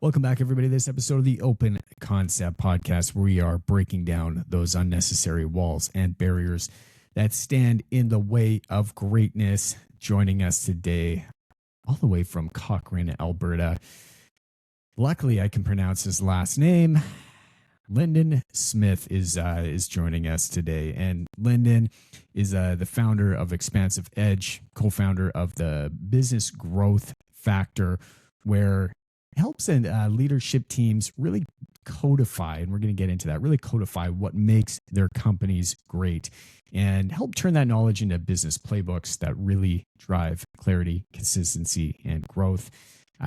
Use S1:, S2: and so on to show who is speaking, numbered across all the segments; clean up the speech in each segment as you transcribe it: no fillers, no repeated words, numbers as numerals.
S1: Welcome back, everybody, to this episode of the Open Concept Podcast, where we are breaking down those unnecessary walls and barriers that stand in the way of greatness. Joining us today, all the way from Cochrane, Alberta. Luckily, I can pronounce his last name. Lyndon Smith is joining us today, and Lyndon is the founder of Expansive Edge, co-founder of the Business Growth Factor, where helps leadership teams really codify, and we're going to get into that, really codify what makes their companies great and help turn that knowledge into business playbooks that really drive clarity, consistency, and growth.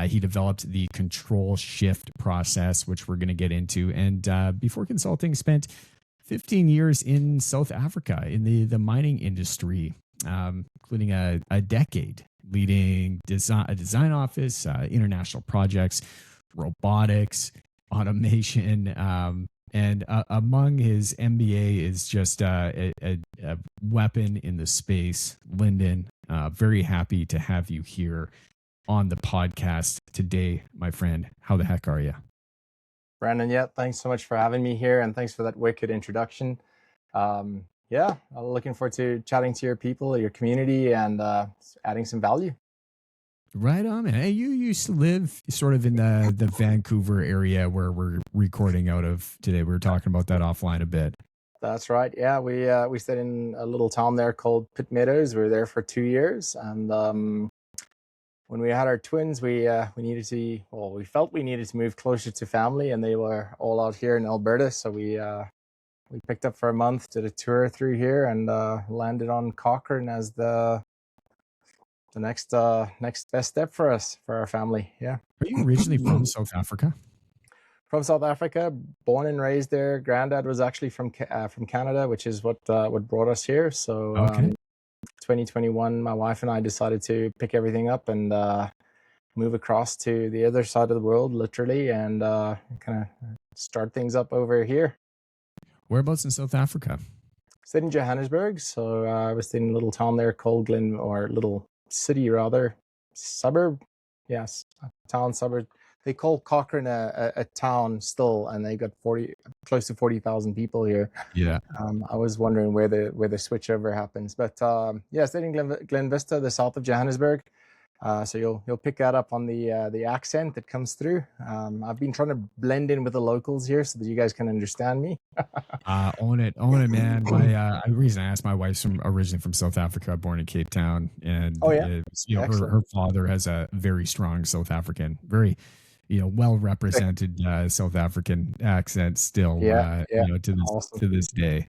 S1: He developed the control shift process, which we're going to get into. And before consulting, spent 15 years in South Africa in the mining industry, including a decade leading a design office, international projects, robotics, automation, and among his MBA is just a weapon in the space. Lyndon, very happy to have you here on the podcast today, my friend. How the heck are you?
S2: Brandon, thanks so much for having me here, and thanks for that wicked introduction. I'm looking forward to chatting to your people, your community, and adding some value.
S1: Right on, man. Hey, you used to live sort of in the Vancouver area where we're recording out of today. We were talking about that offline a bit.
S2: That's right. Yeah, we stayed in a little town there called Pitt Meadows. We were there for 2 years, and when we had our twins, we felt we needed to move closer to family, and they were all out here in Alberta, so we picked up for a month, did a tour through here, and landed on Cochrane as the next best step for us, for our family. Yeah.
S1: Are you originally from South Africa?
S2: From South Africa, born and raised there. Granddad was actually from Canada, which is what brought us here. So,
S1: okay.
S2: 2021, my wife and I decided to pick everything up and move across to the other side of the world, literally, and kind of start things up over here.
S1: Whereabouts in South Africa?
S2: Stayed in Johannesburg. So I was in a little town there called little city rather, suburb. Yes, town, suburb. They call Cochrane a town still, and they got close to 40,000 people here.
S1: Yeah.
S2: I was wondering where the switchover happens, but stayed in Glen Vista, the south of Johannesburg. So you'll pick that up on the accent that comes through. I've been trying to blend in with the locals here so that you guys can understand me.
S1: Own it, man. The reason I asked, my wife's originally from South Africa, born in Cape Town, and her father has a very strong South African, very well represented South African accent still. To this day.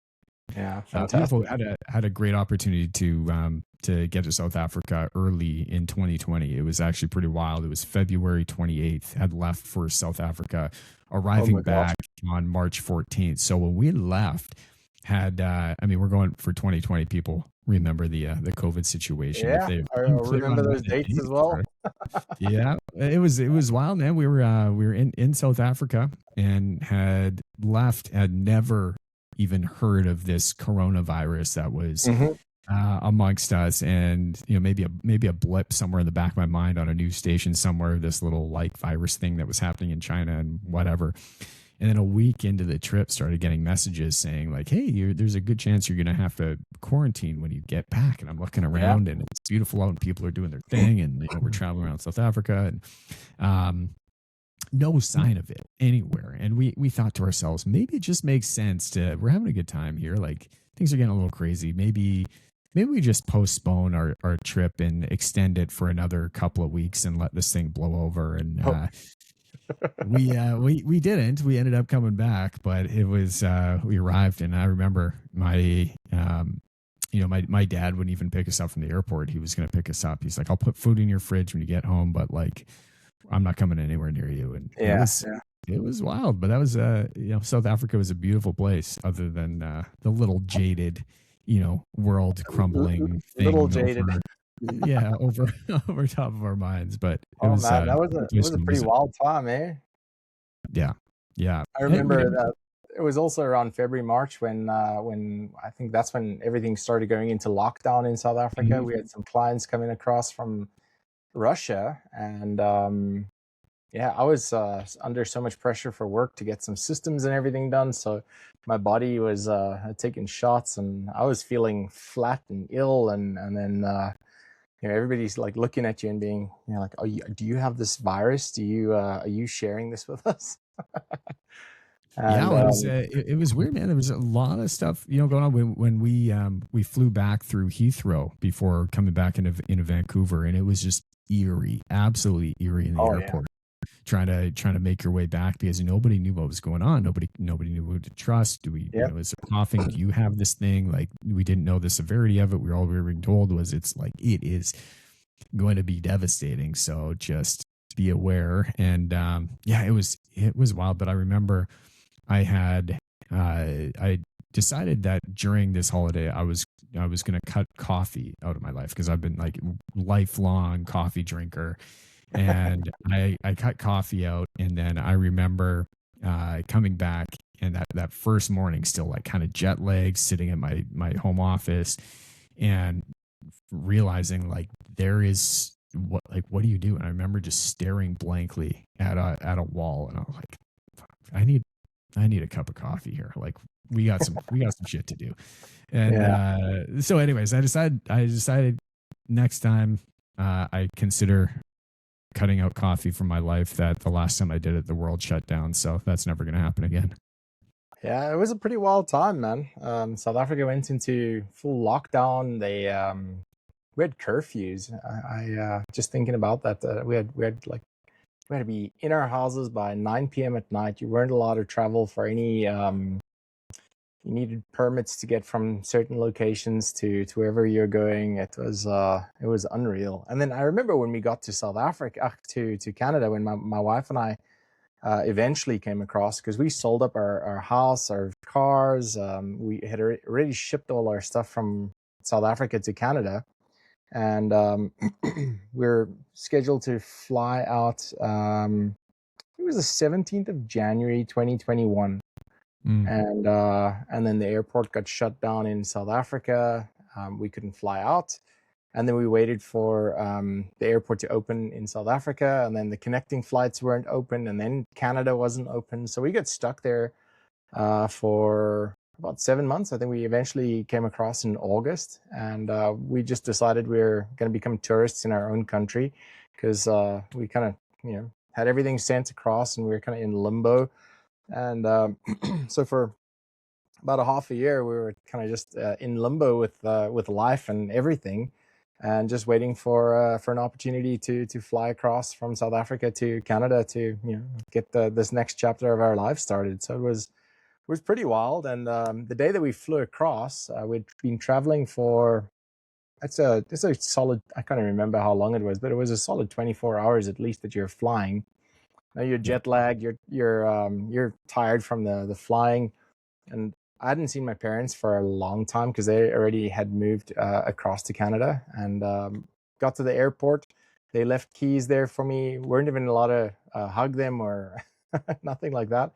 S2: Yeah, fantastic.
S1: Had a great opportunity to get to South Africa early in 2020. It was actually pretty wild. It was February 28th. Had left for South Africa, arriving back on March 14th. So when we left, we're going for 2020. People remember the COVID situation.
S2: Yeah, I remember those dates as well.
S1: Yeah, it was wild, man. We were in South Africa and had never even heard of this coronavirus that was amongst us, and maybe a blip somewhere in the back of my mind on a news station somewhere, this little virus thing that was happening in China and whatever. And then a week into the trip, started getting messages saying like, hey, there's a good chance you're going to have to quarantine when you get back. And I'm looking around and it's beautiful out and people are doing their thing. And we're traveling around South Africa and no sign of it anywhere. And we thought to ourselves, maybe it just makes sense we're having a good time here. Like things are getting a little crazy. Maybe we just postpone our trip and extend it for another couple of weeks and let this thing blow over. And we didn't. We ended up coming back, but it was we arrived, and I remember my my dad wouldn't even pick us up from the airport. He was going to pick us up. He's like, I'll put food in your fridge when you get home, but like, I'm not coming anywhere near you. And
S2: Yeah.
S1: it was wild, but that was, South Africa was a beautiful place other than the little jaded, world crumbling
S2: Little
S1: thing
S2: jaded.
S1: over over top of our minds. But it
S2: Oh
S1: was
S2: man, that was
S1: a
S2: it
S1: place
S2: was a
S1: to
S2: pretty
S1: visit.
S2: wild time, eh?
S1: Yeah, yeah.
S2: I remember that it was also around February, March when I think that's when everything started going into lockdown in South Africa.
S1: Mhm.
S2: We had some clients coming across from Russia, and yeah, I was under so much pressure for work to get some systems and everything done. So my body was taking shots, and I was feeling flat and ill, and then everybody's like looking at you and being, like, oh, do you have this virus? Do you are you sharing this with us?
S1: Yeah,
S2: And
S1: well, it was weird, man. There was a lot of stuff, going on when we flew back through Heathrow before coming back into Vancouver, and it was just eerie, absolutely eerie in the
S2: oh yeah,
S1: airport, trying to make your way back because nobody knew what was going on. Nobody knew who to trust. Do we,
S2: yep,
S1: is there coughing? Do you have this thing? Like, we didn't know the severity of it. All we were being told was it's like it is going to be devastating. So just be aware. And yeah, it was wild. But I remember I decided that during this holiday I was going to cut coffee out of my life because I've been like lifelong coffee drinker, and I cut coffee out, and then I remember coming back, and that first morning still like kind of jet lagged, sitting at my home office, and realizing like there is what do you do? And I remember just staring blankly at a wall, and I was like, I need a cup of coffee here. Like, we got some shit to do. And
S2: yeah.
S1: so anyways, I decided next time I consider cutting out coffee from my life, that the last time I did it, the world shut down. So that's never going to happen again.
S2: Yeah, it was a pretty wild time, man. South Africa went into full lockdown. We had curfews. I just thinking about that. We had to be in our houses by 9 p.m. at night. You weren't allowed to travel for any. You needed permits to get from certain locations to wherever you're going. It was unreal. And then I remember when we got to South Africa, to Canada, when my wife and I eventually came across, because we sold up our house, our cars. We had already shipped all our stuff from South Africa to Canada, and we're scheduled to fly out. It was the 17th of January, 2021,
S1: Mm.
S2: and then the airport got shut down in South Africa. We couldn't fly out. And then we waited for the airport to open in South Africa, and then the connecting flights weren't open, and then Canada wasn't open. So we got stuck there for about 7 months. I think we eventually came across in August, and we just decided we were going to become tourists in our own country, because we kind of, had everything sent across, and we were kind of in limbo. And so for about a half a year, we were kind of just in limbo with life and everything, and just waiting for an opportunity to fly across from South Africa to Canada to get this next chapter of our life started. So it was pretty wild. And the day that we flew across, we'd been traveling for it's a solid, I can't remember how long it was, but it was a solid 24 hours at least that you're flying. Now you're
S1: Yeah.
S2: jet lagged, you're tired from the flying. And I hadn't seen my parents for a long time because they already had moved across to Canada, and got to the airport. They left keys there for me. Weren't even allowed to hug them or nothing like that.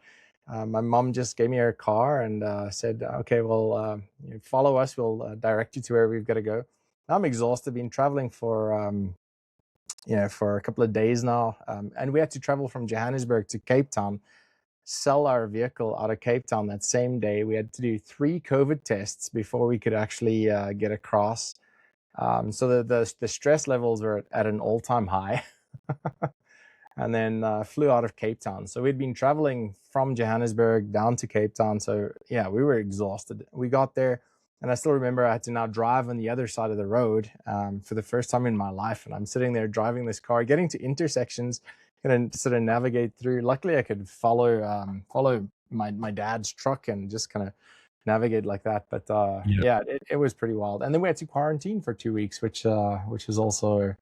S2: My mom just gave me her car and said, "Okay, well, follow us. We'll direct you to where we've got to go." I'm exhausted. Been traveling for a couple of days now, and we had to travel from Johannesburg to Cape Town, sell our vehicle out of Cape Town that same day. We had to do 3 COVID tests before we could actually get across. So the stress levels were at an all-time high. And then flew out of Cape Town. So we'd been traveling from Johannesburg down to Cape Town. So yeah, we were exhausted. We got there, and I still remember I had to now drive on the other side of the road for the first time in my life. And I'm sitting there driving this car, getting to intersections, and sort of navigate through. Luckily, I could follow my dad's truck and just kind of navigate like that. But
S1: Yeah.
S2: yeah, it was pretty wild. And then we had to quarantine for 2 weeks, which was also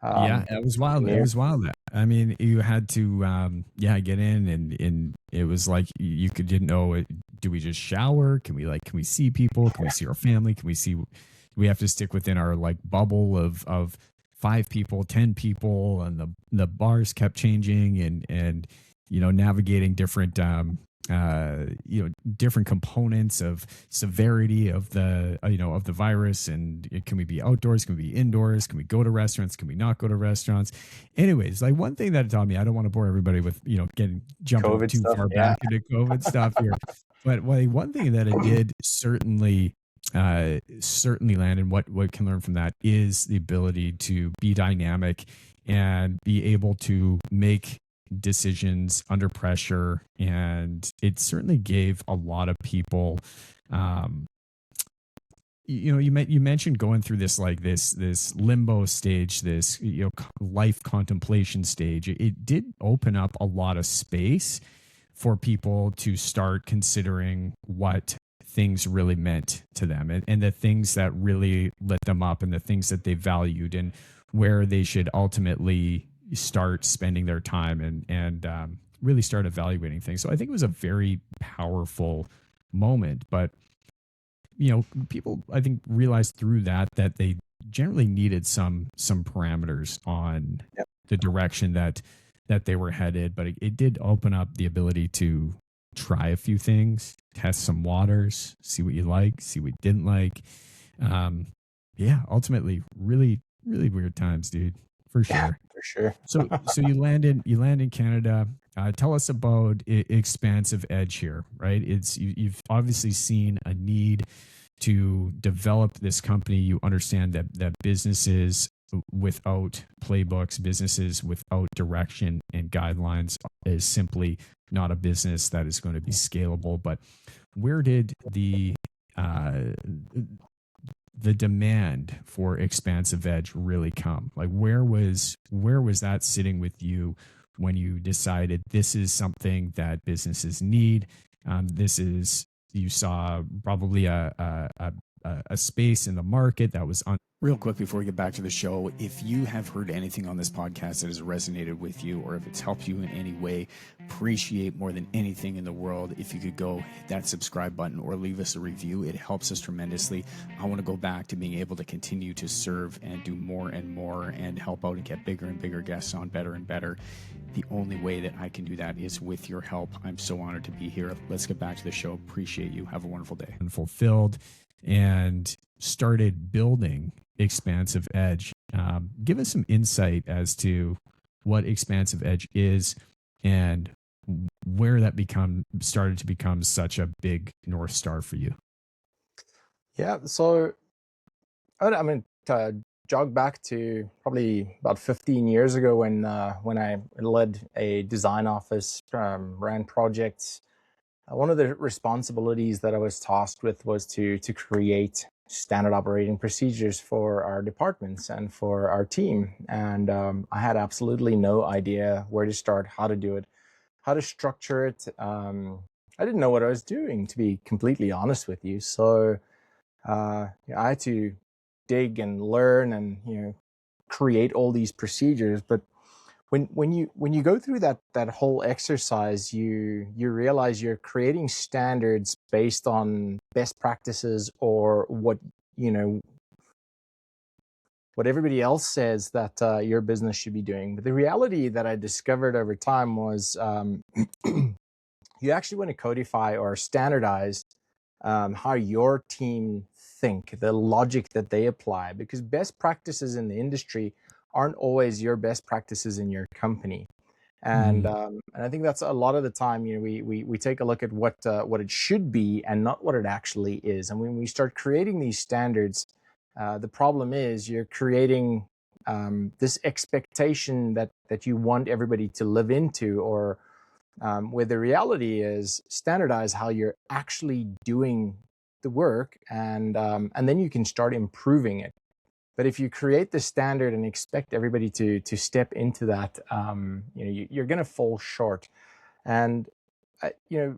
S1: Yeah, it was wild. It
S2: new.
S1: was wild. I mean, you had to, get in, and it was like didn't know. Do we just shower? Can we see people? Can we see our family? We have to stick within our like bubble of 5 people, 10 people, and the bars kept changing, and navigating different, different components of severity of the virus. And can we be outdoors, can we be indoors, can we go to restaurants, can we not go to restaurants? Anyways, like, one thing that it taught me, I don't want to bore everybody with getting jumping
S2: COVID
S1: too
S2: stuff.
S1: far
S2: Yeah.
S1: back into COVID stuff here, but one thing that it did certainly land, and what can learn from that is the ability to be dynamic and be able to make decisions under pressure. And it certainly gave a lot of people, you mentioned going through this limbo stage, this life contemplation stage. It did open up a lot of space for people to start considering what things really meant to them, and the things that really lit them up, and the things that they valued, and where they should ultimately start spending their time, and really start evaluating things. So I think it was a very powerful moment. But people, I think, realized through that they generally needed some parameters on
S2: Yep.
S1: the direction that they were headed. But it did open up the ability to try a few things, test some waters, see what you like, see what you didn't like. Ultimately, really, really weird times, dude, for sure.
S2: Yeah, for sure.
S1: So you land in Canada. Tell us about Expansive Edge here, right? You've obviously seen a need to develop this company. You understand that businesses without playbooks, businesses without direction and guidelines, is simply not a business that is going to be scalable. But where did the demand for Expansive Edge really come? Like, where was that sitting with you when you decided this is something that businesses need? You saw probably a space in the market that was Real quick before we get back to the show, if you have heard anything on this podcast that has resonated with you, or if it's helped you in any way, appreciate more than anything in the world if you could go hit that subscribe button or leave us a review. It helps us tremendously. I want to go back to being able to continue to serve and do more and more, and help out and get bigger and bigger guests on, better and better. The only way that I can do that is with your help. I'm so honored to be here. Let's get back to the show. Appreciate you. Have a wonderful day. And fulfilled, and started building Expansive Edge. Give us some insight as to what Expansive Edge is, and where that started to become such a big North Star for you.
S2: Yeah, so I mean, to jog back to probably about 15 years ago when I led a design office, ran projects. One of the responsibilities that I was tasked with was to create standard operating procedures for our departments and for our team. And I had absolutely no idea where to start, how to do it, how to structure it. I didn't know what I was doing, to be completely honest with you. So I had to dig and learn and create all these procedures. But when you go through that whole exercise, you realize you're creating standards based on best practices, or what everybody else says that your business should be doing. But the reality that I discovered over time was you actually want to codify or standardize how your team think, the logic that they apply, because best practices in the industry aren't always your best practices in your company. And I think that's a lot of the time, we take a look at what it should be and not what it actually is. And when we start creating these standards, the problem is you're creating this expectation that you want everybody to live into, or where the reality is standardize how you're actually doing the work, and then you can start improving it. But if you create the standard and expect everybody to step into that, you're going to fall short. And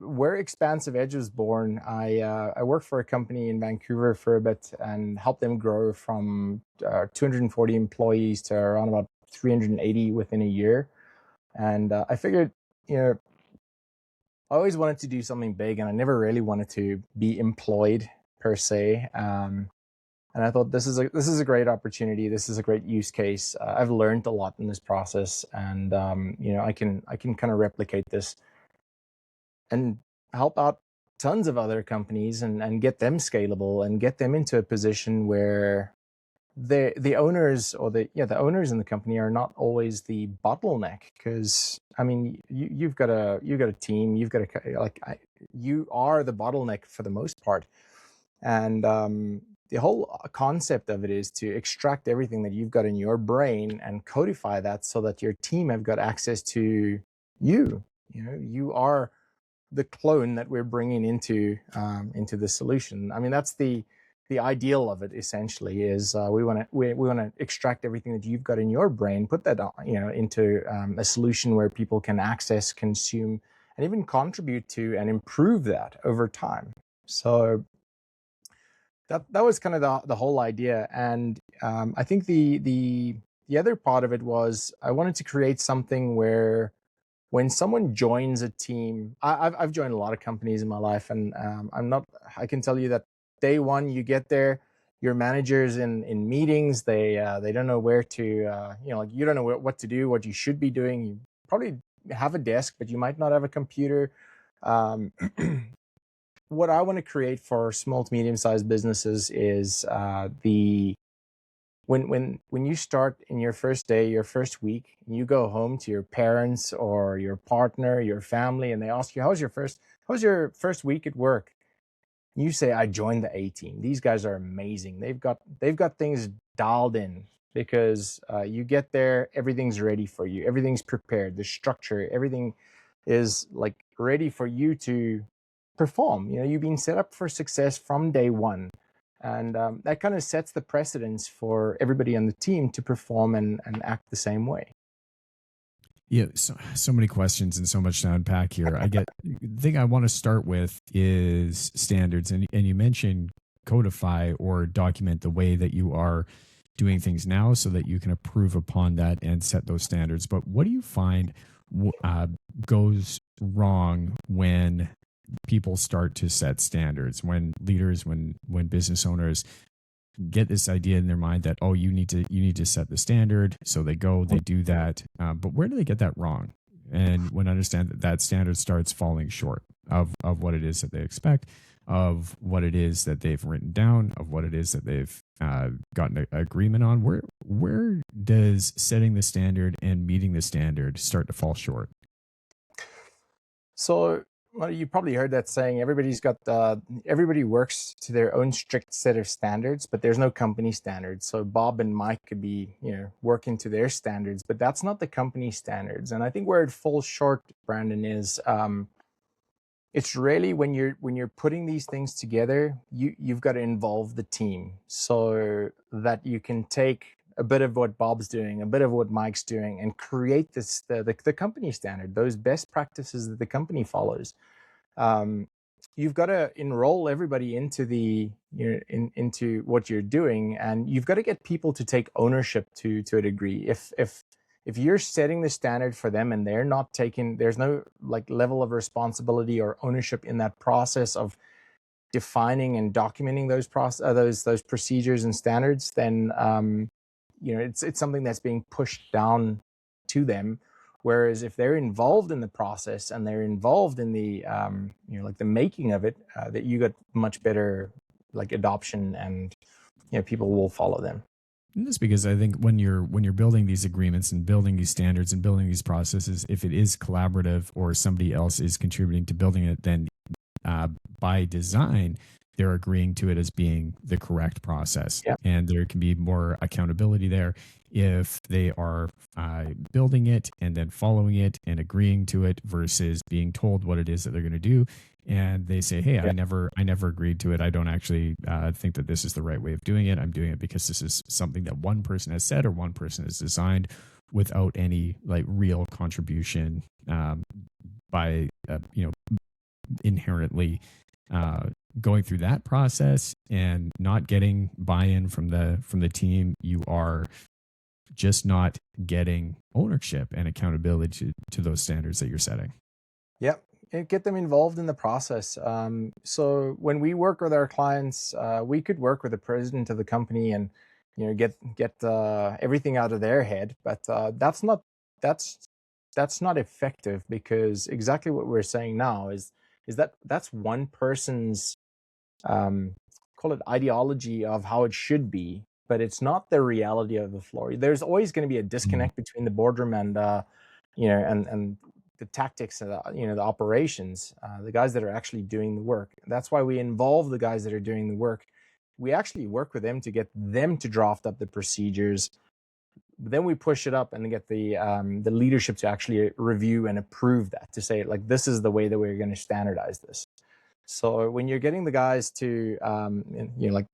S2: where Expansive Edge was born, I worked for a company in Vancouver for a bit and helped them grow from 240 employees to around about 380 within a year. And I figured, I always wanted to do something big, and I never really wanted to be employed per se. And I thought this is a great opportunity. This is a great use case. I've learned a lot in this process, and I can kind of replicate this and help out tons of other companies and get them scalable and get them into a position where the owners or the owners in the company are not always the bottleneck. Because I mean, you've got a team, you've got you are the bottleneck for the most part. And the whole concept of it is to extract everything that you've got in your brain and codify that so that your team have got access to you. You are the clone that we're bringing into the solution. I mean, that's the ideal of it. Essentially, is we want to extract everything that you've got in your brain, put that into a solution where people can access, consume, and even contribute to and improve that over time. So that was kind of the whole idea. And I think the other part of it was I wanted to create something where when someone joins a team, I've joined a lot of companies in my life, and I can tell you that day one you get there, your managers in meetings, they don't know where to, you don't know what to do, what you should be doing. You probably have a desk, but you might not have a computer. What I want to create for small to medium-sized businesses is when you start in your first day, your first week, and you go home to your parents or your partner, your family, and they ask you, how's your first week at work? You say, I joined the A team. These guys are amazing. They've got things dialed in, because you get there, everything's ready for you. Everything's prepared. The structure, everything is like ready for you to perform. You've been set up for success from day one. And that kind of sets the precedence for everybody on the team to perform and act the same way.
S1: Yeah, so many questions and so much to unpack here. The thing I want to start with is standards. And you mentioned codify or document the way that you are doing things now so that you can improve upon that and set those standards. But what do you find goes wrong when people start to set standards, when leaders, when business owners get this idea in their mind that, oh, you need to set the standard, so they do that, but where do they get that wrong? And when I understand that standard starts falling short of what it is that they expect, of what it is that they've written down, of what it is that they've gotten an agreement on, where does setting the standard and meeting the standard start to fall short?
S2: So, well, you probably heard that saying, everybody works to their own strict set of standards, but there's no company standards. So Bob and Mike could be, working to their standards, but that's not the company standards. And I think where it falls short, Brandon, is it's really when you're putting these things together, you've got to involve the team so that you can take a bit of what Bob's doing, a bit of what Mike's doing, and create the company standard, those best practices that the company follows. You've got to enroll everybody into into what you're doing, and you've got to get people to take ownership to a degree. If you're setting the standard for them and they're not taking, there's no level of responsibility or ownership in that process of defining and documenting those procedures and standards, then it's something that's being pushed down to them. Whereas if they're involved in the process and they're involved in the the making of it, that you got much better adoption, and people will follow them.
S1: And that's because I think when you're building these agreements and building these standards and building these processes, if it is collaborative or somebody else is contributing to building it, then by design, they're agreeing to it as being the correct process.
S2: Yep.
S1: And there can be more accountability there if they are building it and then following it and agreeing to it versus being told what it is that they're going to do. And they say, hey, I never agreed to it. I don't actually think that this is the right way of doing it. I'm doing it because this is something that one person has said or one person has designed without any real contribution by inherently going through that process and not getting buy-in from the team, you are just not getting ownership and accountability to those standards that you're setting.
S2: Yep. And get them involved in the process. So when we work with our clients, we could work with the president of the company and get everything out of their head, but that's that's not effective, because exactly what we're saying now is that that's one person's call it ideology of how it should be, but it's not the reality of the floor. There's always going to be a disconnect between the boardroom and and the tactics and the operations, the guys that are actually doing the work. That's why we involve the guys that are doing the work. We actually work with them to get them to draft up the procedures. Then we push it up and get the leadership to actually review and approve that, to say, like, this is the way that we're going to standardize this. So when you're getting the guys to like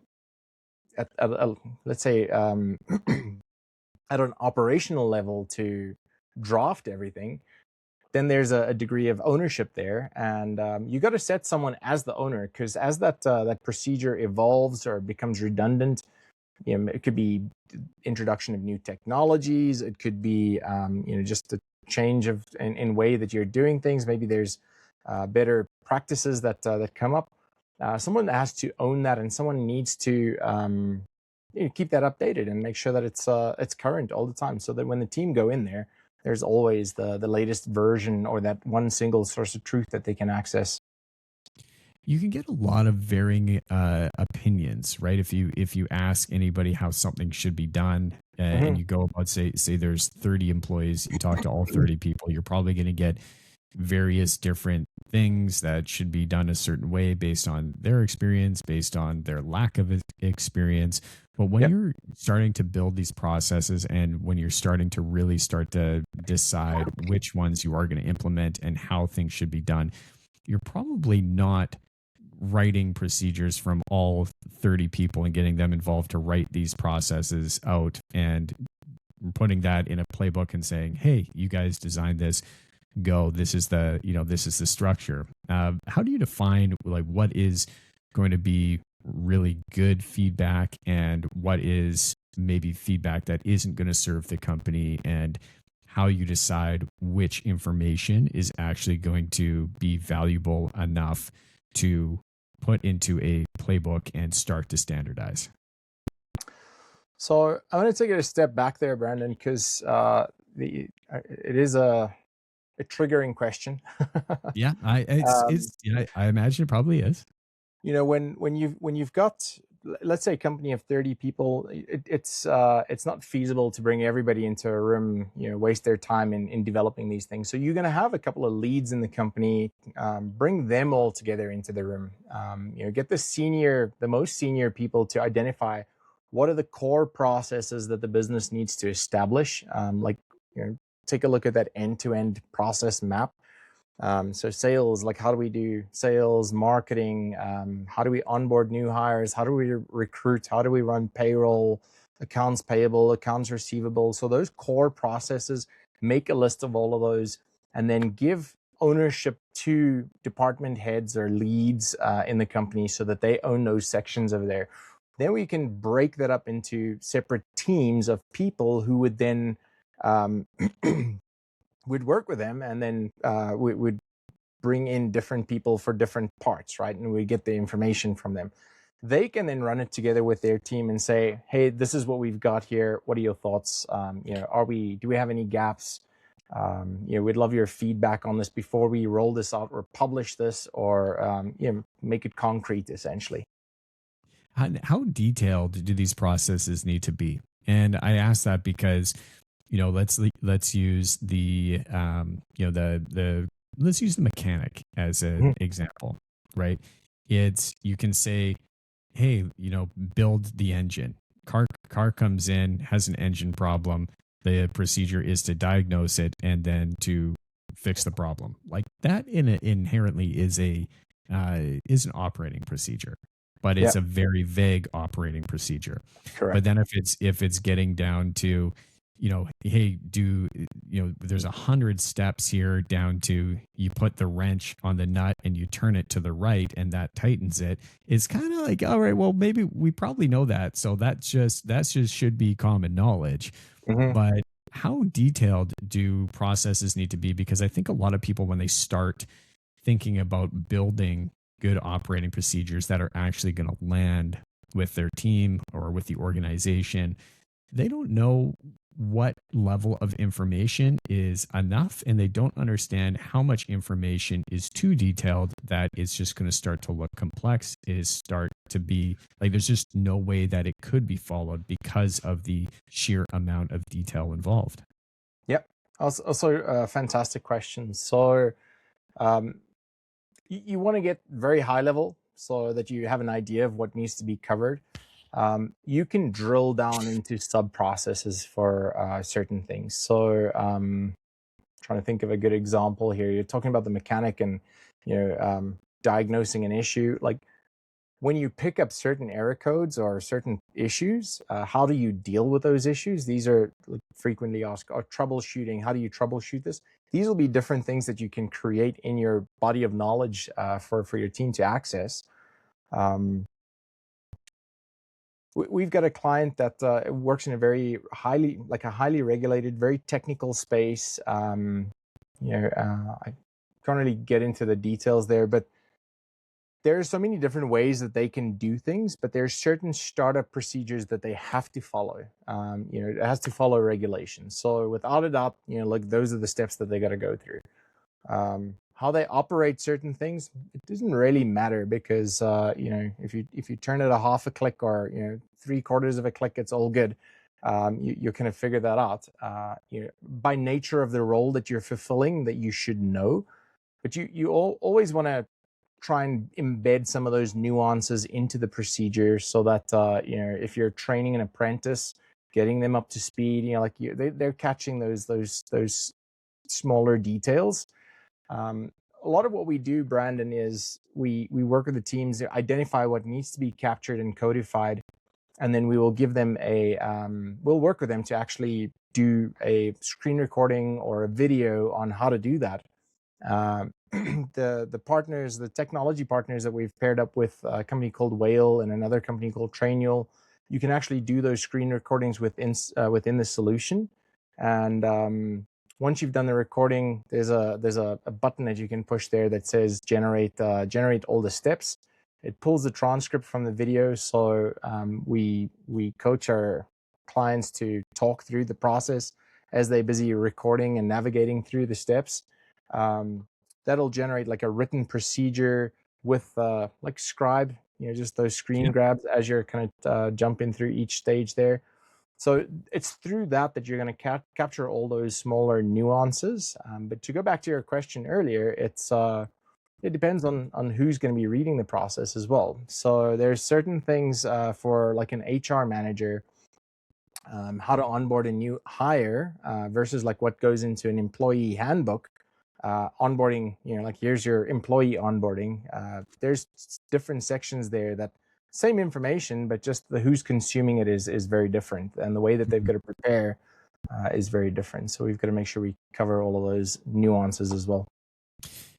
S2: let's say at an operational level to draft everything, then there's a degree of ownership there, and you got to set someone as the owner, because as that procedure evolves or becomes redundant, it could be introduction of new technologies, it could be just a change of in way that you're doing things. Maybe there's better practices that come up. Someone has to own that, and someone needs to keep that updated and make sure that it's current all the time, so that when the team go in there, there's always the latest version or that one single source of truth that they can access.
S1: You can get a lot of varying opinions, right? If you ask anybody how something should be done, and you go about say there's 30 employees, you talk to all 30 people, you're probably going to get various different things that should be done a certain way based on their experience, based on their lack of experience. But when you're starting to build these processes, and when you're starting to really start to decide which ones you are going to implement and how things should be done, you're probably not writing procedures from all 30 people and getting them involved to write these processes out and putting that in a playbook and saying, hey, you guys designed this, go, this is the structure. How do you define, like, what is going to be really good feedback and what is maybe feedback that isn't going to serve the company, and how you decide which information is actually going to be valuable enough to put into a playbook and start to standardize?
S2: So I'm going to take it a step back there, Brandon, because it is a triggering question.
S1: Yeah, I imagine it probably is.
S2: When you've got, let's say, a company of 30 people, it's not feasible to bring everybody into a room, waste their time in developing these things. So you're going to have a couple of leads in the company, bring them all together into the room, get the most senior people to identify what are the core processes that the business needs to establish. Take a look at that end-to-end process map. So sales, like, how do we do sales, marketing? How do we onboard new hires? How do we recruit? How do we run payroll, accounts payable, accounts receivable? So those core processes, make a list of all of those, and then give ownership to department heads or leads in the company, so that they own those sections of there. Then we can break that up into separate teams of people who would then we'd work with them, and then we would bring in different people for different parts, right? And we get the information from them. They can then run it together with their team and say, hey, this is what we've got here. What are your thoughts? Do we have any gaps? We'd love your feedback on this before we roll this out or publish this, or make it concrete, essentially.
S1: How detailed do these processes need to be? And I ask that because, let's use the let's use the mechanic as an example, right? You can say, hey, build the engine. Car comes in, has an engine problem. The procedure is to diagnose it and then to fix the problem. Like that inherently is an operating procedure, but it's a very vague operating procedure.
S2: Correct.
S1: But then if it's getting down to, hey, there's 100 steps here down to you put the wrench on the nut and you turn it to the right and that tightens it. It's kind of like, all right, well, maybe we probably know that. So that's just should be common knowledge.
S2: Mm-hmm.
S1: But how detailed do processes need to be? Because I think a lot of people, when they start thinking about building good operating procedures that are actually going to land with their team or with the organization, they don't know what level of information is enough, and they don't understand how much information is too detailed that it's just going to start to look complex, is start to be like there's just no way that it could be followed because of the sheer amount of detail involved.
S2: Yep. Also, fantastic question. So, um, you want to get very high level so that you have an idea of what needs to be covered. You can drill down into sub processes for certain things. So, trying to think of a good example here. You're talking about the mechanic and diagnosing an issue. Like when you pick up certain error codes or certain issues, how do you deal with those issues? These are like frequently asked. Or troubleshooting. How do you troubleshoot this? These will be different things that you can create in your body of knowledge for your team to access. Um, we've got a client that works in a very highly regulated, very technical space. I can't really get into the details there, but there's so many different ways that they can do things, but there's certain startup procedures that they have to follow. It has to follow regulations. So without a doubt, like those are the steps that they got to go through. How they operate certain things, it doesn't really matter because if you turn it a half a click or 3/4 of a click, it's all good. You kind of figure that out. By nature of the role that you're fulfilling, that you should know, but you always want to try and embed some of those nuances into the procedure so that if you're training an apprentice, getting them up to speed, they're catching those smaller details. A lot of what we do, Brandon, is we work with the teams to identify what needs to be captured and codified, and then we will give them we'll work with them to actually do a screen recording or a video on how to do that. The technology partners that we've paired up with, a company called Whale and another company called Trainual, you can actually do those screen recordings within the solution. And once you've done the recording, there's a button that you can push there that says generate all the steps. It pulls the transcript from the video, so we coach our clients to talk through the process as they're busy recording and navigating through the steps. That'll generate like a written procedure with like Scribe, just those screen grabs as you're kind of jumping through each stage there. So it's through that you're going to capture all those smaller nuances. But to go back to your question earlier, it depends on who's going to be reading the process as well. So there's certain things for like an HR manager, how to onboard a new hire versus like what goes into an employee handbook. Onboarding, like here's your employee onboarding. There's different sections there that same information, but just the who's consuming it is very different, and the way that they've got to prepare is very different. So we've got to make sure we cover all of those nuances as well.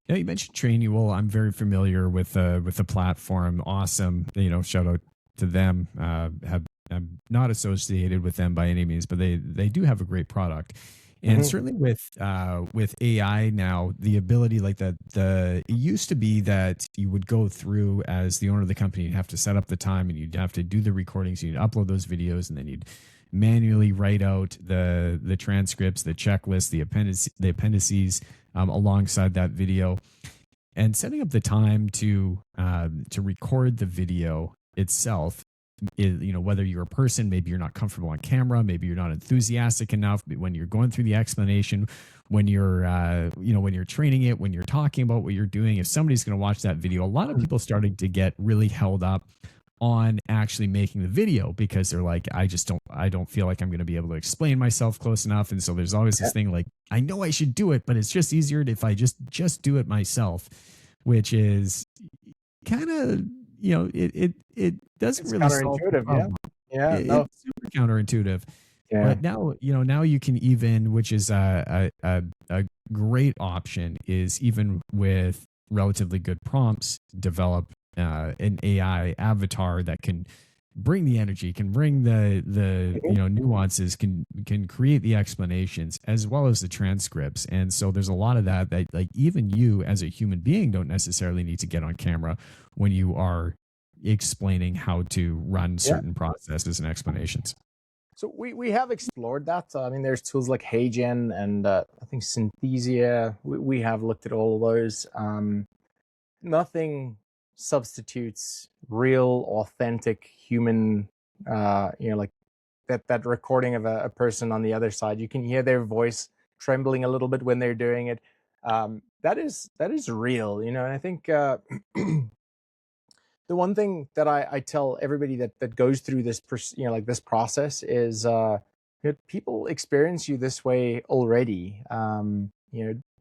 S1: Yeah, you mentioned Trainual. I'm very familiar with the platform. Awesome. Shout out to them. I'm not associated with them by any means, but they do have a great product. And certainly with AI now, the ability like that, it used to be that you would go through as the owner of the company, you'd have to set up the time and you'd have to do the recordings, you'd upload those videos, and then you'd manually write out the transcripts, the checklist, the appendices alongside that video, and setting up the time to record the video itself. Whether you're a person, maybe you're not comfortable on camera, maybe you're not enthusiastic enough, but when you're going through the explanation, when you're when you're training it, when you're talking about what you're doing, if somebody's going to watch that video, a lot of people starting to get really held up on actually making the video because they're like, I don't feel like I'm going to be able to explain myself close enough. And so there's always this thing like, I know I should do it, but it's just easier if I just do it myself, which is kind of, it doesn't
S2: it's
S1: really solve the
S2: counterintuitive.
S1: problem.
S2: Yeah.
S1: It's super counterintuitive.
S2: Yeah.
S1: But now, now you can even, which is a great option, is even with relatively good prompts, develop an AI avatar that can bring the energy, can bring the
S2: Mhm.
S1: nuances, can create the explanations as well as the transcripts. And so there's a lot of that like even you as a human being don't necessarily need to get on camera when you are explaining how to run
S2: Yeah.
S1: certain processes and explanations.
S2: So we have explored that. I mean, there's tools like HeyGen and I think Synthesia. We have looked at all of those. Nothing substitutes real, authentic human. Like that recording of a person on the other side. You can hear their voice trembling a little bit when they're doing it. That is real, and I think the one thing that I tell everybody that goes through this, like this process is, people experience you this way already.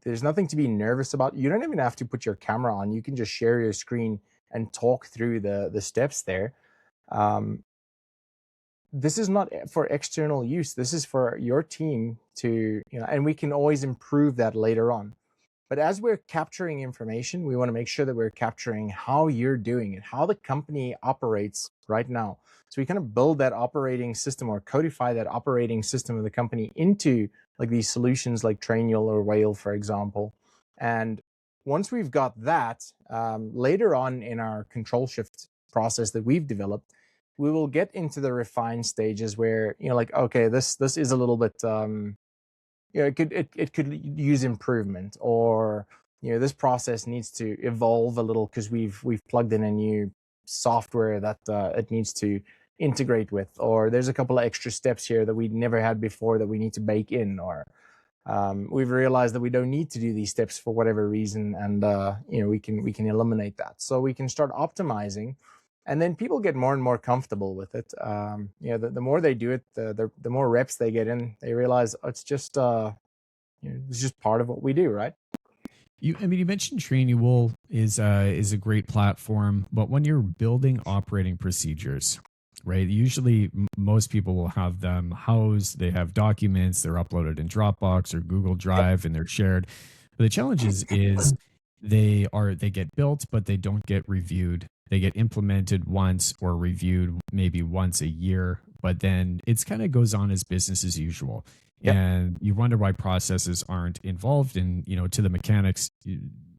S2: There's nothing to be nervous about. You don't even have to put your camera on. You can just share your screen and talk through the steps there. Um, this is not for external use. This is for your team to, and we can always improve that later on. But as we're capturing information, we want to make sure that we're capturing how you're doing it, how the company operates right now. So we kind of build that operating system or codify that operating system of the company into like these solutions like Trainual or Whale, for example. And once we've got that, later on in our control shift process that we've developed, we will get into the refined stages where, like, okay, this is a little bit it could use improvement, or this process needs to evolve a little because we've plugged in a new software that it needs to integrate with, or there's a couple of extra steps here that we never had before that we need to bake in, or we've realized that we don't need to do these steps for whatever reason, and we can eliminate that, so we can start optimizing. And then people get more and more comfortable with it. The more they do it, the more reps they get in. They realize, oh, it's just part of what we do, right?
S1: You mentioned Trainual is a great platform, but when you're building operating procedures, right? Usually, most people will have them housed. They have documents. They're uploaded in Dropbox or Google
S2: Yep.
S1: Drive, and they're shared. But the challenge is they get built, but they don't get reviewed. They get implemented once or reviewed maybe once a year, but then it's kind of goes on as business as usual.
S2: Yep.
S1: And you wonder why processes aren't involved. And to the mechanics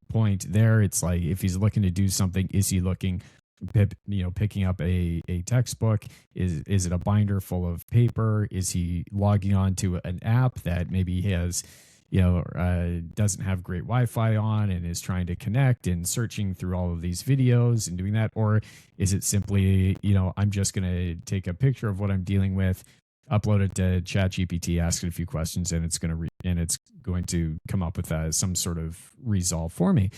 S1: point there, it's like if he's looking to do something, is he looking picking up a textbook? Is it a binder full of paper? Is he logging on to an app that maybe he has doesn't have great Wi-Fi on and is trying to connect and searching through all of these videos and doing that? Or is it simply, I'm just going to take a picture of what I'm dealing with, upload it to ChatGPT, ask it a few questions, and it's going to come up with some sort of resolve for me.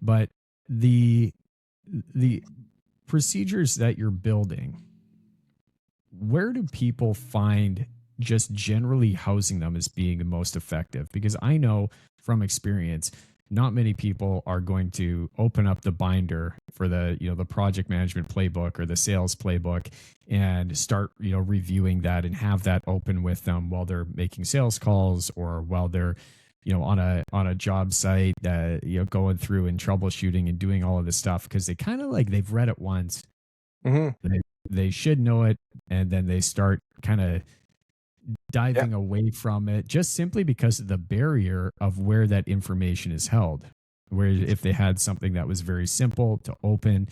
S1: But the procedures that you're building, where do people find just generally housing them as being the most effective? Because I know from experience, not many people are going to open up the binder for the project management playbook or the sales playbook and start reviewing that and have that open with them while they're making sales calls or while they're on a job site that going through and troubleshooting and doing all of this stuff, because they kind of like they've read it once.
S2: Mm-hmm.
S1: They should know it, and then they start kind of
S2: Yeah.
S1: diving away from it just simply because of the barrier of where that information is held. Where if they had something that was very simple to open,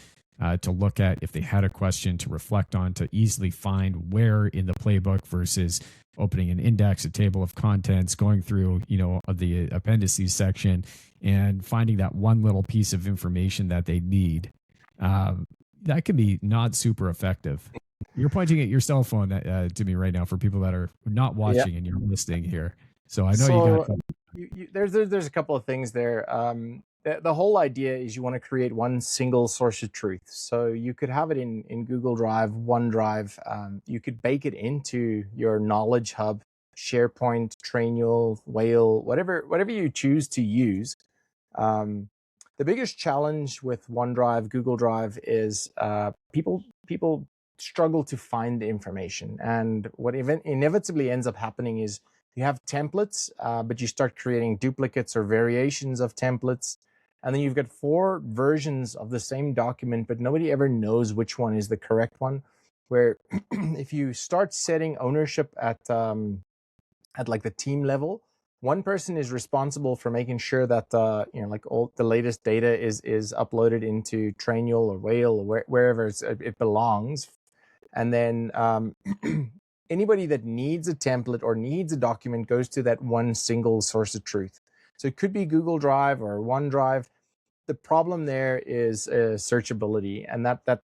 S1: to look at, if they had a question to reflect on, to easily find where in the playbook versus opening an index, a table of contents, going through, the appendices section and finding that one little piece of information that they need, that can be not super effective. You're pointing at your cell phone to me right now for people that are not
S2: Yeah.
S1: watching and you're listening here. So I know you got.
S2: So there's a couple of things there. The whole idea is you want to create one single source of truth. So you could have it in Google Drive, OneDrive. You could bake it into your Knowledge Hub, SharePoint, Trainual, Whale, whatever you choose to use. The biggest challenge with OneDrive, Google Drive is people struggle to find the information. And what inevitably ends up happening is you have templates, but you start creating duplicates or variations of templates. And then you've got 4 versions of the same document, but nobody ever knows which one is the correct one. Where if you start setting ownership at like the team level, one person is responsible for making sure that like all the latest data is uploaded into Trainual or Whale or wherever it belongs. And then anybody that needs a template or needs a document goes to that one single source of truth. So it could be Google Drive or OneDrive. The problem there is searchability, and that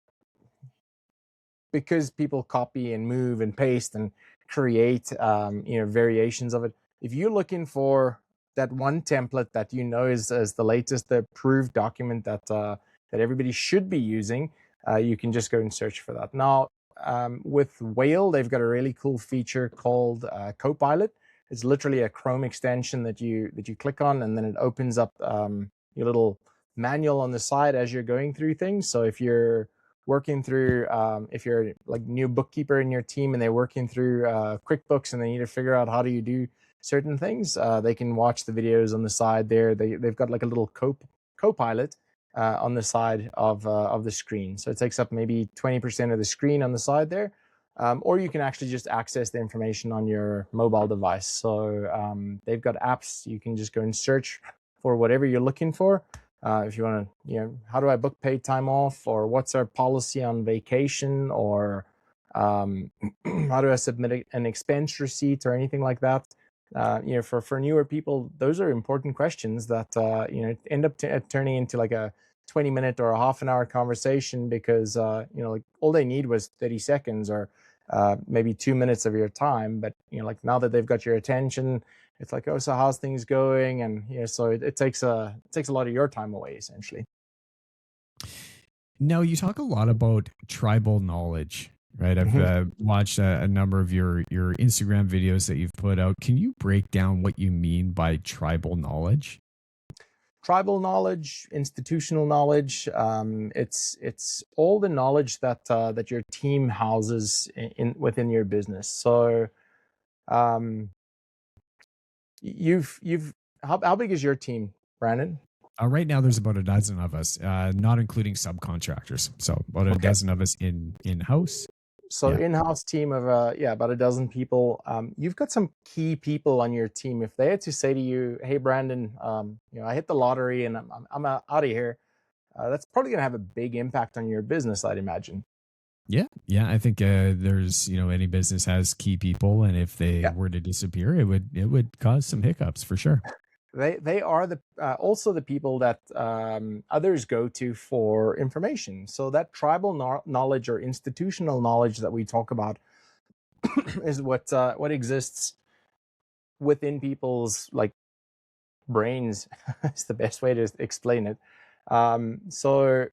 S2: because people copy and move and paste and create variations of it. If you're looking for that one template that you know is the latest, the approved document that everybody should be using, you can just go and search for that. Now, with Whale, they've got a really cool feature called Copilot. It's literally a Chrome extension that you click on, and then it opens up your little manual on the side as you're going through things. So if you're working through, if you're like new bookkeeper in your team and they're working through QuickBooks and they need to figure out how do you do certain things, they can watch the videos on the side there. They've got like a little Copilot on the side of the screen. So it takes up maybe 20% of the screen on the side there. Or you can actually just access the information on your mobile device. So they've got apps. You can just go and search for whatever you're looking for. If you want to, how do I book paid time off, or what's our policy on vacation, or how do I submit an expense receipt or anything like that? For newer people, those are important questions that end up turning into like a 20-minute or a half an hour conversation, because like all they need was 30 seconds or maybe 2 minutes of your time. But like now that they've got your attention, it's like, oh, so how's things going? And so it takes a lot of your time away, essentially.
S1: Now, you talk a lot about tribal knowledge, right? I've watched a number of your Instagram videos that you've put out. Can you break down what you mean by tribal knowledge?
S2: Tribal knowledge, institutional knowledge. It's all the knowledge that your team houses within your business. So, how big is your team, Brandon?
S1: Right now, there's about a dozen of us, not including subcontractors. So about a dozen of us in-house.
S2: So in-house team of about a dozen people. You've got some key people on your team. If they had to say to you, "Hey, Brandon, I hit the lottery and I'm out of here," that's probably going to have a big impact on your business, I'd imagine.
S1: Yeah. I think there's any business has key people, and if they were to disappear, it would cause some hiccups for sure.
S2: They are also the people that others go to for information. So that tribal knowledge or institutional knowledge that we talk about is what exists within people's like brains. Is the best way to explain it. So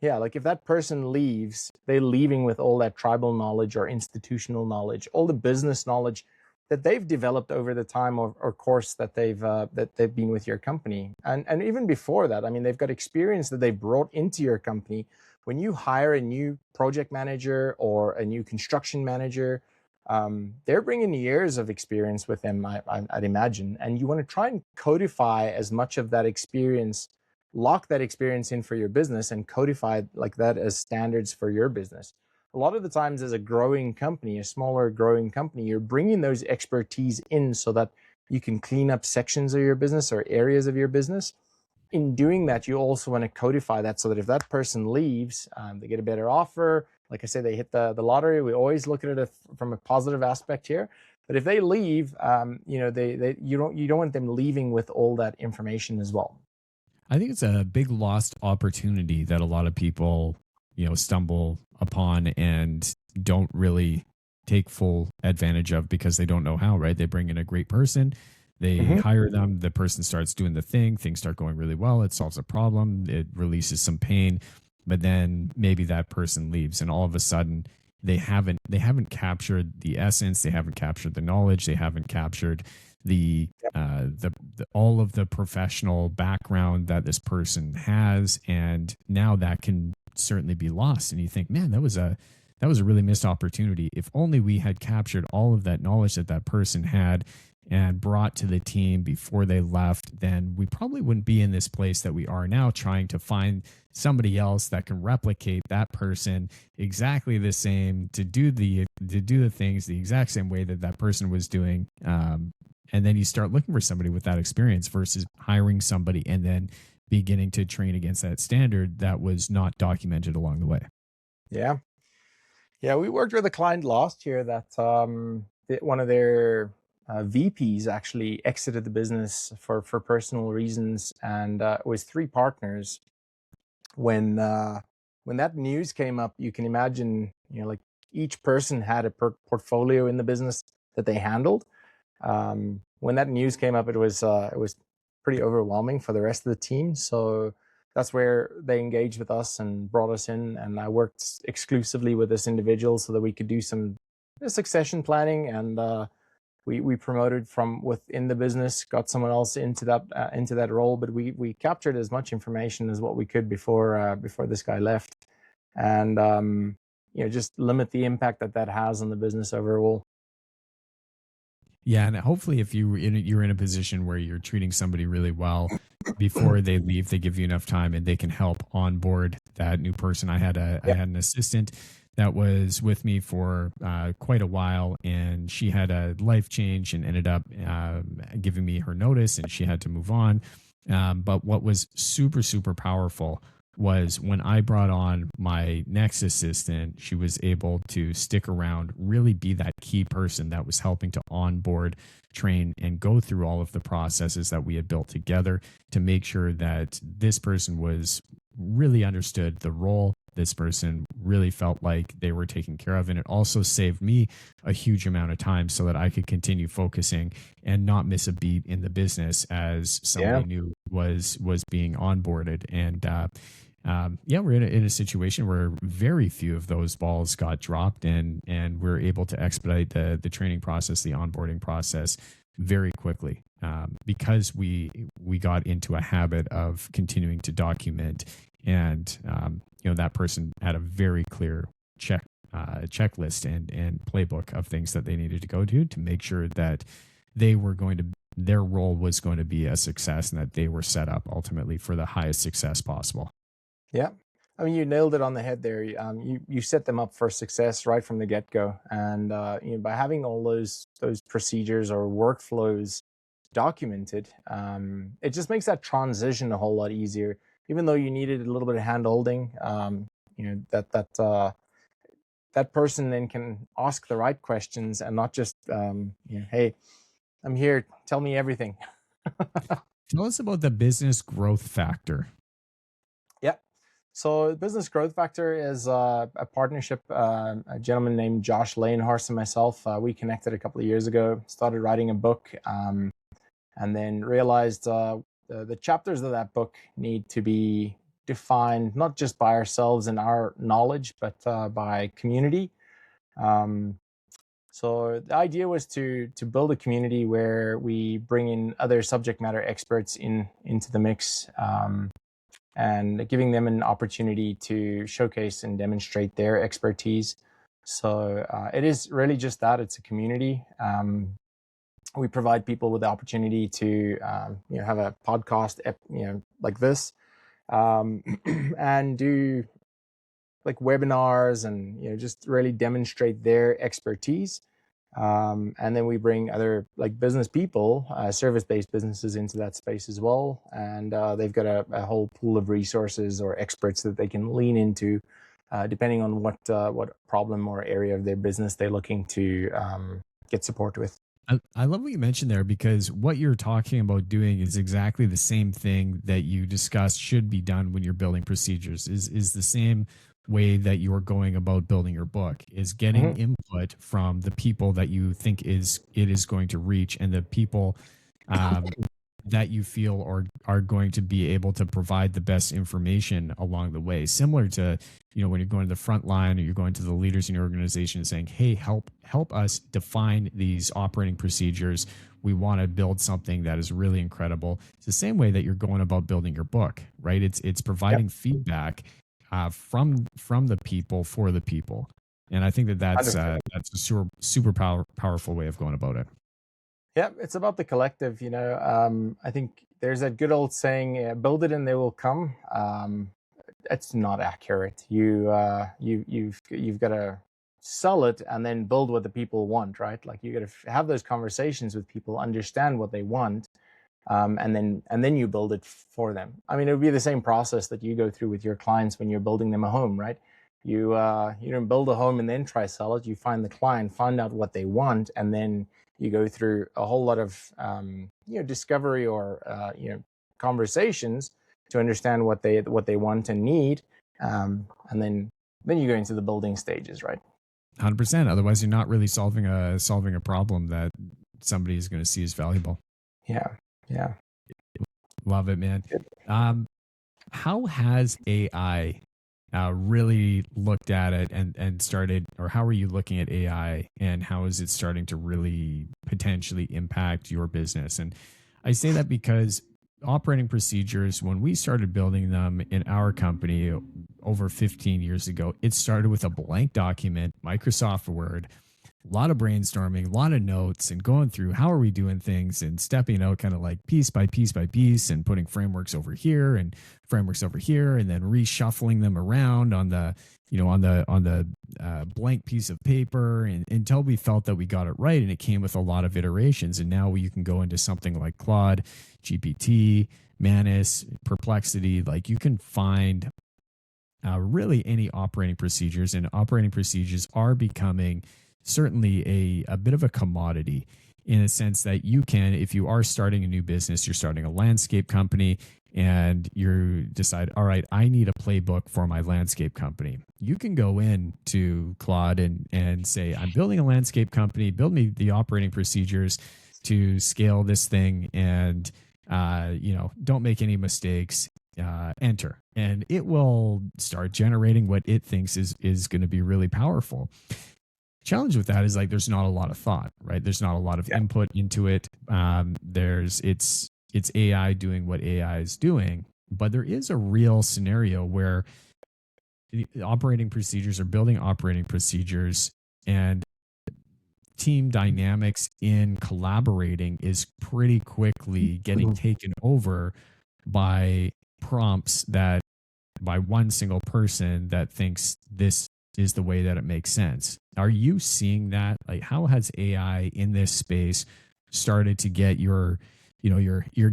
S2: yeah, like if that person leaves, they're leaving with all that tribal knowledge or institutional knowledge, all the business knowledge that they've developed over the time or course that they've been with your company. And even before that, I mean, they've got experience that they've brought into your company. When you hire a new project manager or a new construction manager, they're bringing years of experience with them, I'd imagine. And you want to try and codify as much of that experience, lock that experience in for your business and codify like that as standards for your business. A lot of the times as a growing company, a smaller growing company, you're bringing those expertise in so that you can clean up sections of your business or areas of your business. In doing that, you also want to codify that so that if that person leaves, they get a better offer. Like I said, they hit the lottery. We always look at it from a positive aspect here. But if they leave, you don't want them leaving with all that information as well.
S1: I think it's a big lost opportunity that a lot of people, stumble upon and don't really take full advantage of because they don't know how, right? They bring in a great person, they hire them, the person starts doing the thing, things start going really well, it solves a problem, it releases some pain, but then maybe that person leaves and all of a sudden they haven't captured the essence, they haven't captured the knowledge, they haven't captured the all of the professional background that this person has, and now that can certainly be lost. And you think, man, that was a really missed opportunity. If only we had captured all of that knowledge that that person had and brought to the team before they left, then we probably wouldn't be in this place that we are now, trying to find somebody else that can replicate that person exactly the same, to do the things the exact same way that that person was doing. And then you start looking for somebody with that experience versus hiring somebody and then beginning to train against that standard that was not documented along the way.
S2: Yeah. Yeah, we worked with a client last year that one of their VPs actually exited the business for personal reasons, and it was three partners. When that news came up, you can imagine, like each person had a portfolio in the business that they handled. When that news came up, it was pretty overwhelming for the rest of the team. So that's where they engaged with us and brought us in, and I worked exclusively with this individual so that we could do some succession planning, and we promoted from within the business, got someone else into that role, but we captured as much information as what we could before this guy left, and just limit the impact that has on the business overall.
S1: Yeah, and hopefully, if you're in a position where you're treating somebody really well before they leave, they give you enough time and they can help onboard that new person. I had an assistant that was with me for quite a while, and she had a life change and ended up giving me her notice, and she had to move on. But what was super, super powerful was when I brought on my next assistant, she was able to stick around, really be that key person that was helping to onboard, train, and go through all of the processes that we had built together to make sure that this person was really understood the role. This person really felt like they were taken care of. And it also saved me a huge amount of time so that I could continue focusing and not miss a beat in the business as somebody new was being onboarded. And we're in a situation where very few of those balls got dropped, and we're able to expedite the training process, the onboarding process very quickly, because we got into a habit of continuing to document, and that person had a very clear checklist and playbook of things that they needed to go to make sure that their role was going to be a success, and that they were set up ultimately for the highest success possible.
S2: Yeah. I mean, you nailed it on the head there. You set them up for success right from the get-go. And by having all those procedures or workflows documented, it just makes that transition a whole lot easier. Even though you needed a little bit of hand-holding, that person then can ask the right questions and not just, hey, I'm here, tell me everything.
S1: Tell us about the business growth factor.
S2: Yeah. So business growth factor is a partnership. A gentleman named Josh Lanehorst and myself, we connected a couple of years ago, started writing a book, and then realized the chapters of that book need to be defined not just by ourselves and our knowledge, but by community. So the idea was to build a community where we bring in other subject matter experts into the mix, and giving them an opportunity to showcase and demonstrate their expertise. So it is really just that. It's a community. We provide people with the opportunity to have a podcast like this, and do like webinars, and just really demonstrate their expertise. And then we bring other like business people, service-based businesses into that space as well. And they've got a whole pool of resources or experts that they can lean into, depending on what problem or area of their business they're looking to get support with.
S1: I love what you mentioned there, because what you're talking about doing is exactly the same thing that you discussed should be done when you're building procedures, is the same way that you're going about building your book, is getting input from the people that you think it is going to reach, and the people that you feel are going to be able to provide the best information along the way. Similar to, when you're going to the front line or you're going to the leaders in your organization and saying, hey, help us define these operating procedures. We want to build something that is really incredible. It's the same way that you're going about building your book, right? It's providing feedback from the people for the people. And I think that that's
S2: 100%.
S1: that's a super powerful way of going about it.
S2: Yeah, it's about the collective. I think there's that good old saying, "Build it and they will come." It's not accurate. You've got to sell it and then build what the people want, right? Like you got to have those conversations with people, understand what they want, and then you build it for them. I mean, it would be the same process that you go through with your clients when you're building them a home, right? You don't build a home and then try sell it. You find the client, find out what they want, and then you go through a whole lot of discovery or conversations to understand what they want and need, and then you go into the building stages, right?
S1: 100%. Otherwise, you're not really solving a problem that somebody is going to see as valuable.
S2: Yeah.
S1: Love it, man. How has AI really looked at it and started, or how are you looking at AI and how is it starting to really potentially impact your business? And I say that because operating procedures, when we started building them in our company over 15 years ago, it started with a blank document, Microsoft Word, a lot of brainstorming, a lot of notes, and going through how are we doing things and stepping out kind of like piece by piece by piece and putting frameworks over here and frameworks over here, and then reshuffling them around on the blank piece of paper, and until we felt that we got it right. And it came with a lot of iterations. And now you can go into something like Claude, GPT, Manus, Perplexity. Like you can find really any operating procedures, and operating procedures are becoming certainly a bit of a commodity in a sense that you can, if you are starting a new business, you're starting a landscape company and you decide, all right, I need a playbook for my landscape company. You can go in to Claude and say, I'm building a landscape company, build me the operating procedures to scale this thing, and don't make any mistakes. Enter, and it will start generating what it thinks is going to be really powerful. Challenge with that is like there's not a lot of thought, right? There's not a lot of input into it. It's AI doing what AI is doing, but there is a real scenario where the operating procedures are building operating procedures, and team dynamics in collaborating is pretty quickly getting taken over by prompts that by one single person that thinks this is the way that it makes sense. Are you seeing that? Like, how has AI in this space started to get your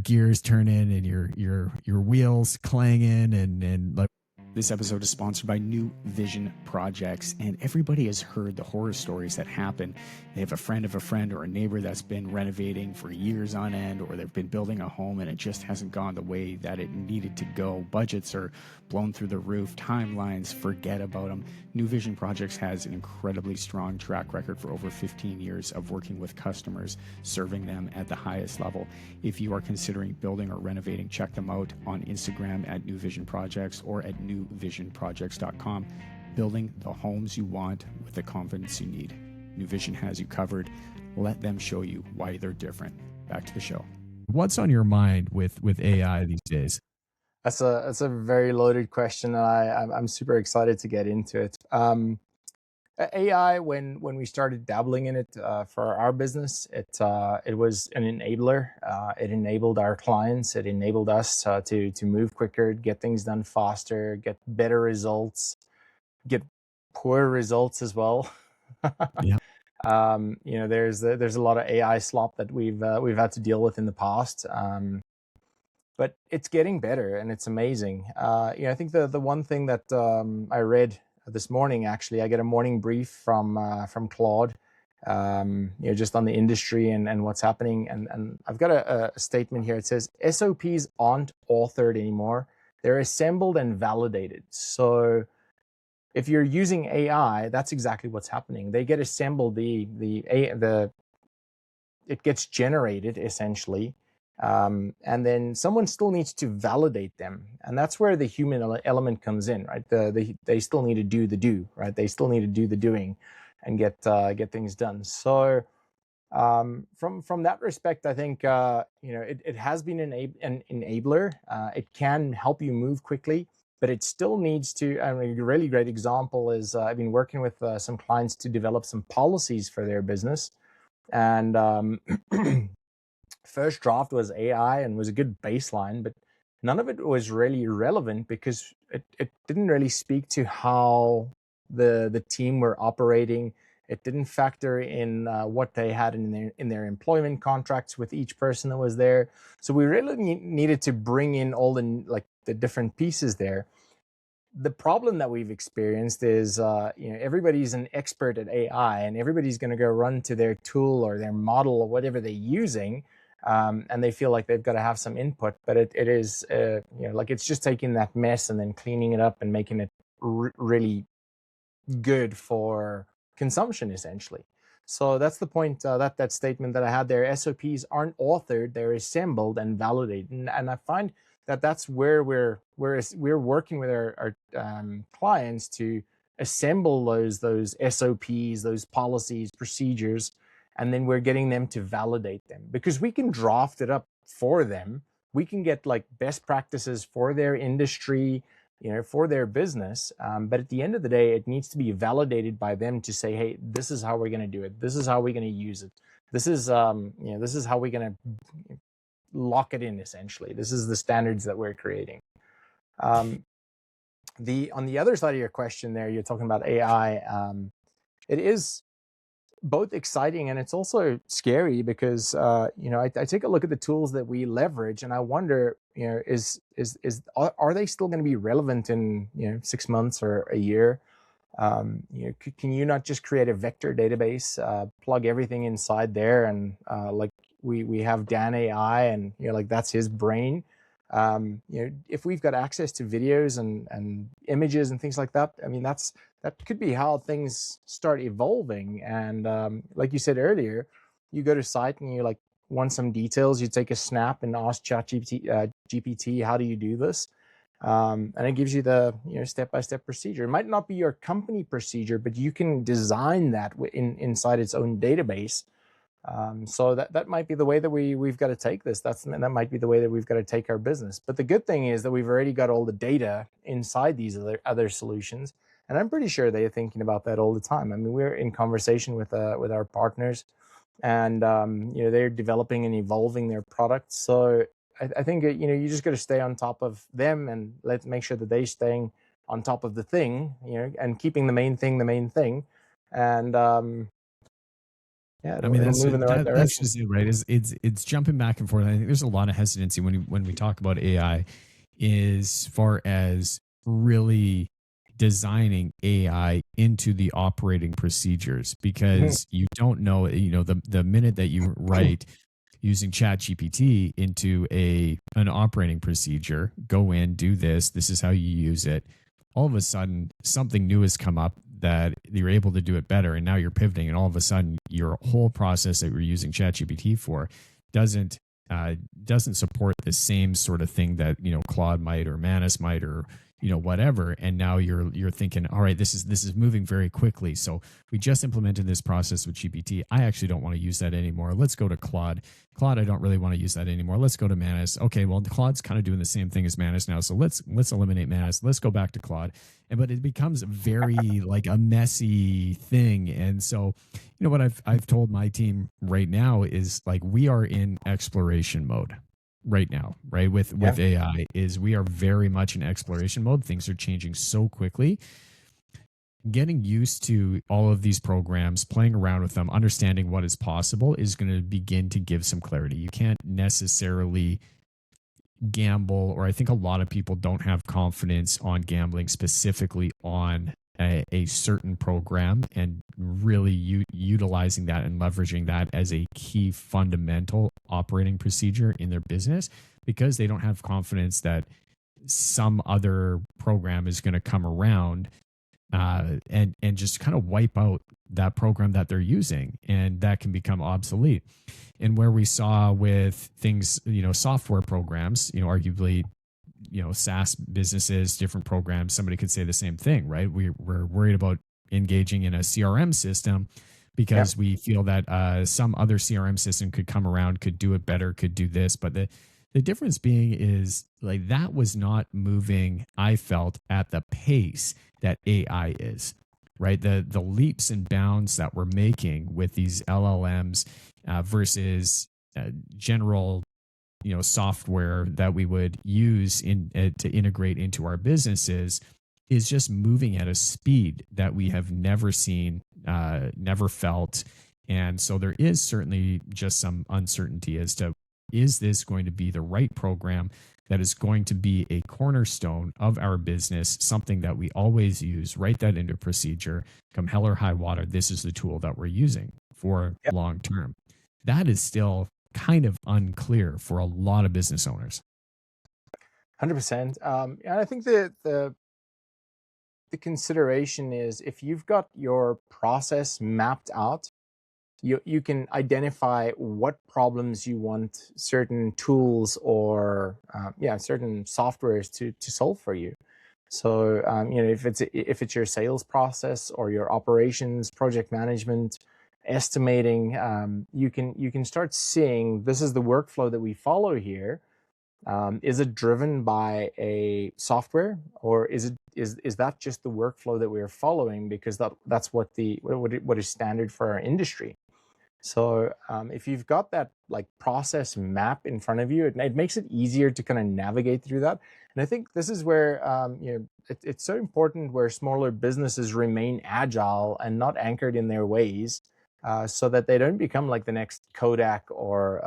S1: gears turning and your wheels clanging and like?
S3: This episode is sponsored by New Vision Projects, and everybody has heard the horror stories that happen. They have a friend of a friend or a neighbor that's been renovating for years on end, or they've been building a home and it just hasn't gone the way that it needed to go. Budgets are blown through the roof, timelines, forget about them. New Vision Projects has an incredibly strong track record for over 15 years of working with customers, serving them at the highest level. If you are considering building or renovating, check them out on Instagram at New Vision Projects or at newvisionprojects.com. Building the homes you want with the confidence you need. New Vision has you covered. Let them show you why they're different. Back to the show.
S1: What's on your mind with AI these days?
S2: That's a very loaded question, and I'm super excited to get into it. AI, when we started dabbling in it for our business, it was an enabler. It enabled our clients. It enabled us to move quicker, get things done faster, get better results, get poor results as well.
S1: Yeah.
S2: There's a lot of AI slop that we've had to deal with in the past. But it's getting better and it's amazing. I think the one thing that I read this morning, actually, I get a morning brief from Claude, just on the industry and what's happening. And I've got a statement here. It says, SOPs aren't authored anymore. They're assembled and validated. So if you're using AI, that's exactly what's happening. They get assembled, it gets generated essentially. And then someone still needs to validate them, and that's where the human element comes in, right? They still need to do the do, right? They still need to do the doing, and get things done. So from that respect, I think it has been an enabler. It can help you move quickly. but it still needs to. I mean, a really great example is I've been working with some clients to develop some policies for their business, and first draft was AI and was a good baseline, but none of it was really relevant because it didn't really speak to how the team were operating. It didn't factor in what they had in their employment contracts with each person that was there. So we really needed to bring in all the different pieces there. The problem that we've experienced is, everybody's an expert at AI, and everybody's going to go run to their tool or their model or whatever they're using, and they feel like they've got to have some input. But it is, like it's just taking that mess and then cleaning it up and making it really good for consumption, essentially. So that's the point, that statement that I had there. SOPs aren't authored; they're assembled and validated, and I find that's where we're working with our clients to assemble those SOPs, those policies, procedures, and then we're getting them to validate them, because we can draft it up for them. We can get like best practices for their industry, for their business. But at the end of the day, it needs to be validated by them to say, hey, this is how we're going to do it. This is how we're going to use it. This is, this is how we're going to lock it in, essentially. This is the standards that we're creating. On the other side of your question there, you're talking about AI. It is both exciting and it's also scary because, I take a look at the tools that we leverage and I wonder, are they still going to be relevant in, 6 months or a year? Can you not just create a vector database, plug everything inside there, and like we have Dan AI, and like that's his brain. If we've got access to videos and images and things like that, I mean that could be how things start evolving. And like you said earlier, you go to site and you like want some details, you take a snap and ask GPT, how do you do this? And it gives you the step-by-step procedure. It might not be your company procedure, but you can design that inside its own database. So that might be the way that we've got to take this. That might be the way that we've got to take our business. But the good thing is that we've already got all the data inside these other solutions, and I'm pretty sure they're thinking about that all the time. I mean, we're in conversation with our partners, and they're developing and evolving their products. So I think you just got to stay on top of them, and let's make sure that they're staying on top of the thing, and keeping the main thing, and
S1: I mean,
S2: move in the right direction.
S1: That's just it, right? It's jumping back and forth. I think there's a lot of hesitancy when we talk about AI, as far as really designing AI into the operating procedures, because you don't know, the minute that you write using ChatGPT into an operating procedure, go in, do this is how you use it. All of a sudden, something new has come up that you're able to do it better, and now you're pivoting, and all of a sudden, your whole process that you're using ChatGPT for doesn't support the same sort of thing that Claude might, or Manus might, or whatever. And now you're thinking, all right, this is moving very quickly. So we just implemented this process with GPT. I actually don't want to use that anymore. Let's go to Claude. Claude, I don't really want to use that anymore. Let's go to Manus. Okay, well, Claude's kind of doing the same thing as Manus now. So let's eliminate Manus. Let's go back to Claude. But it becomes very like a messy thing. And so, what I've told my team right now is, like, we are in exploration mode right now, right? With AI, is we are very much in exploration mode. Things are changing so quickly. Getting used to all of these programs, playing around with them, understanding what is possible is going to begin to give some clarity. You can't necessarily gamble, or I think a lot of people don't have confidence on gambling specifically on a certain program and really utilizing that and leveraging that as a key fundamental operating procedure in their business, because they don't have confidence that some other program is going to come around and just kind of wipe out that program that they're using, and that can become obsolete. And where we saw with things, software programs, arguably, SaaS businesses, different programs, somebody could say the same thing, right? We're worried about engaging in a CRM system because we feel that some other CRM system could come around, could do it better, could do this. But The difference being is like that was not moving, I felt, at the pace that AI is, right? The leaps and bounds that we're making with these LLMs versus general software that we would use in to integrate into our businesses is just moving at a speed that we have never seen, never felt. And so there is certainly just some uncertainty as to, is this going to be the right program that is going to be a cornerstone of our business, something that we always use, write that into procedure, come hell or high water, this is the tool that we're using for long term. That is still kind of unclear for a lot of business owners.
S2: 100%. And I think the consideration is, if you've got your process mapped out, you can identify what problems you want certain tools or certain softwares to solve for you. So if it's your sales process or your operations, project management, estimating, you can start seeing, this is the workflow that we follow here. Is it driven by a software, or is that just the workflow that we're following because that's what is standard for our industry? So if you've got that like process map in front of you, it makes it easier to kind of navigate through that. And I think this is where it's so important where smaller businesses remain agile and not anchored in their ways, so that they don't become like the next Kodak or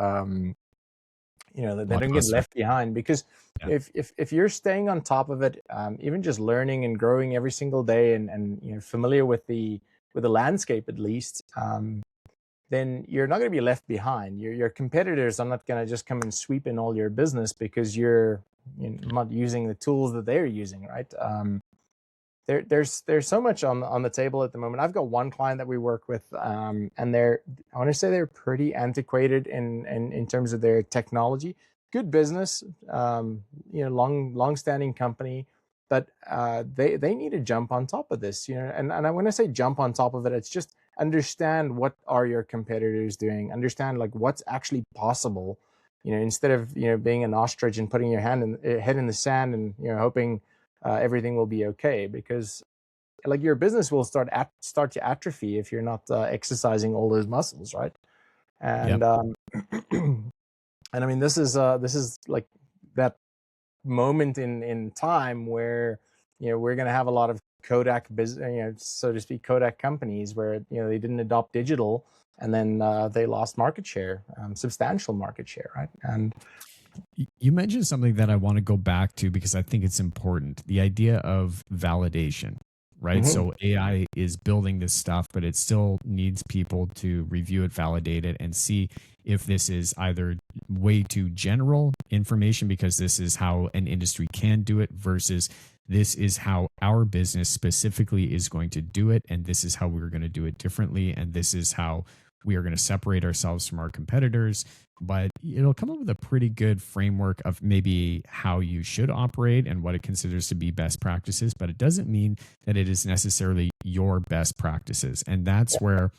S2: that they don't get left behind. Because if you're staying on top of it, even just learning and growing every single day and familiar with the landscape at least, then you're not going to be left behind. Your competitors are not going to just come and sweep in all your business because you're not using the tools that they're using, right? There's so much on the table at the moment. I've got one client that we work with, and I want to say they're pretty antiquated in terms of their technology. Good business, long-standing company, but they need to jump on top of this, and when I say jump on top of it, it's just understand what are your competitors doing, understand like what's actually possible, instead of being an ostrich and putting your head in the sand and hoping everything will be okay, because like your business will start to atrophy if you're not exercising all those muscles, right? And and I mean, this is like that moment in time where we're going to have a lot of Kodak business, so to speak, Kodak companies where they didn't adopt digital, and then they lost market share, substantial market share, right? And
S1: you mentioned something that I want to go back to because I think it's important: the idea of validation, right? So AI is building this stuff, but it still needs people to review it, validate it, and see if this is either way too general information because this is how an industry can do it versus this is how our business specifically is going to do it, and this is how we're going to do it differently, and this is how we are going to separate ourselves from our competitors. But it'll come up with a pretty good framework of maybe how you should operate and what it considers to be best practices, but it doesn't mean that it is necessarily your best practices. And that's where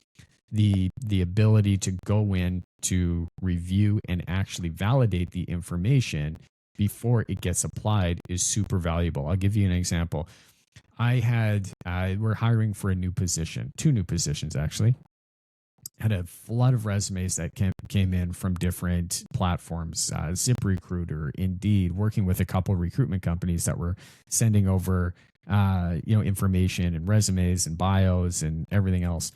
S1: the ability to go in to review and actually validate the information before it gets applied is super valuable. I'll give you an example. We're hiring for a new position, 2 new positions actually. Had a lot of resumes that came in from different platforms, ZipRecruiter, Indeed, working with a couple of recruitment companies that were sending over information and resumes and bios and everything else.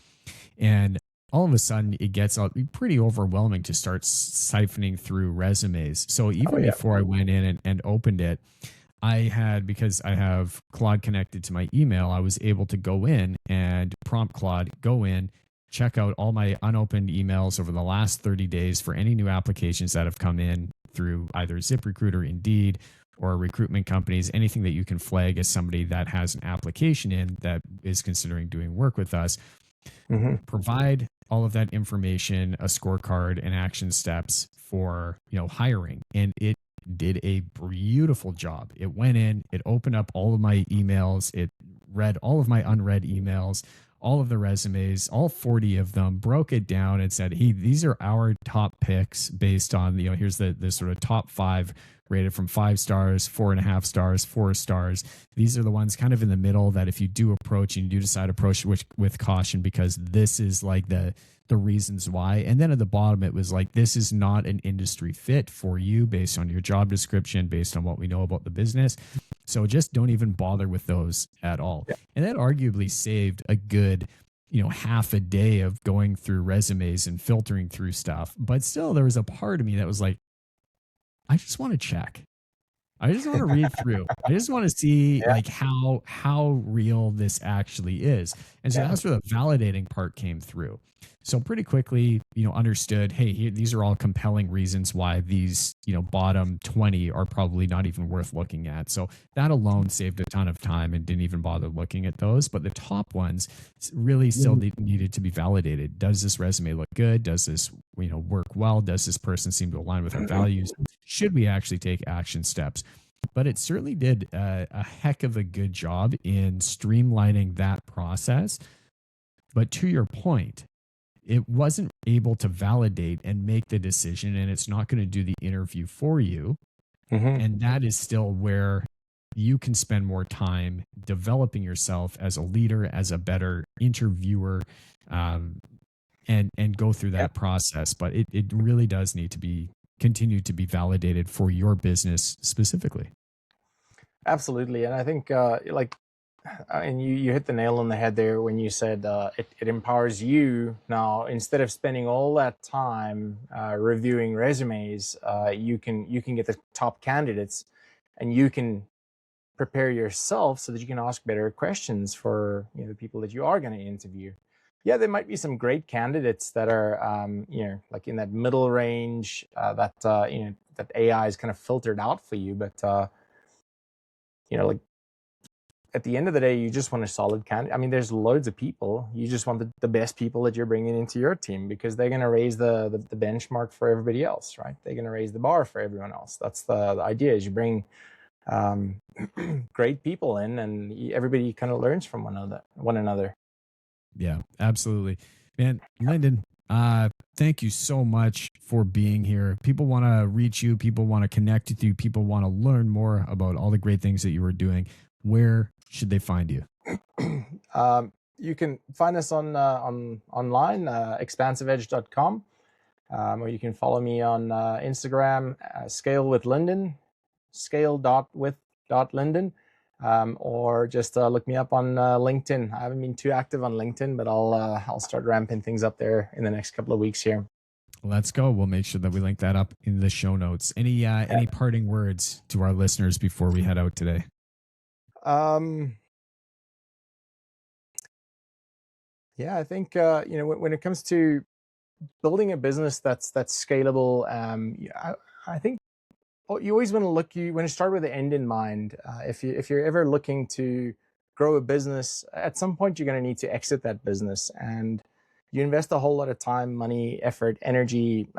S1: And all of a sudden it gets pretty overwhelming to start siphoning through resumes. So even before I went in and opened it, because I have Claude connected to my email, I was able to go in and prompt Claude, go in, check out all my unopened emails over the last 30 days for any new applications that have come in through either ZipRecruiter, Indeed, or recruitment companies, anything that you can flag as somebody that has an application in that is considering doing work with us. Provide all of that information, a scorecard and action steps for hiring. And it did a beautiful job. It went in, it opened up all of my emails, it read all of my unread emails, all of the resumes, all 40 of them, broke it down and said, hey, these are our top picks based on, here's the sort of top 5 rated from 5 stars, 4.5 stars, 4 stars. These are the ones kind of in the middle that if you do approach and you do decide to approach with caution, because this is like the reasons why. And then at the bottom, it was like, this is not an industry fit for you based on your job description, based on what we know about the business. So just don't even bother with those at all. Yeah. And that arguably saved a good, half a day of going through resumes and filtering through stuff. But still, there was a part of me that was like, I just want to check. I just want to read through. I just want to see like how real this actually is. And so that's where the validating part came through. So pretty quickly, understood, hey, these are all compelling reasons why these, bottom 20 are probably not even worth looking at. So that alone saved a ton of time and didn't even bother looking at those. But the top ones really still needed to be validated. Does this resume look good? Does this, work well? Does this person seem to align with our values? Should we actually take action steps? But it certainly did a heck of a good job in streamlining that process. But to your point, it wasn't able to validate and make the decision, and it's not going to do the interview for you. And that is still where you can spend more time developing yourself as a leader, as a better interviewer, and go through that process. But it really does need to be continue to be validated for your business specifically.
S2: Absolutely. And I think and you hit the nail on the head there when you said it empowers you now. Instead of spending all that time reviewing resumes, you can get the top candidates, and you can prepare yourself so that you can ask better questions for the people that you are going to interview. Yeah, there might be some great candidates that are like in that middle range that AI is kind of filtered out for you, but like at the end of the day, you just want a solid candidate. I mean, there's loads of people. You just want the best people that you're bringing into your team, because they're going to raise the benchmark for everybody else, right? They're going to raise the bar for everyone else. That's the idea, is you bring great people in, and everybody kind of learns from one another.
S1: Yeah, absolutely. Man, Lyndon, thank you so much for being here. People want to reach you. People want to connect with you. People want to learn more about all the great things that you were doing. Where should they find you?
S2: You can find us on online, expansiveedge.com, or you can follow me on Instagram, Scale with Lyndon, scale.with.Lyndon, or just look me up on LinkedIn. I haven't been too active on LinkedIn, but I'll start ramping things up there in the next couple of weeks here.
S1: Let's go. We'll make sure that we link that up in the show notes. Any parting words to our listeners before we head out today?
S2: I think when it comes to building a business that's scalable, I think you always want to start with the end in mind. If you're ever looking to grow a business, at some point you're going to need to exit that business, and you invest a whole lot of time, money, effort, energy.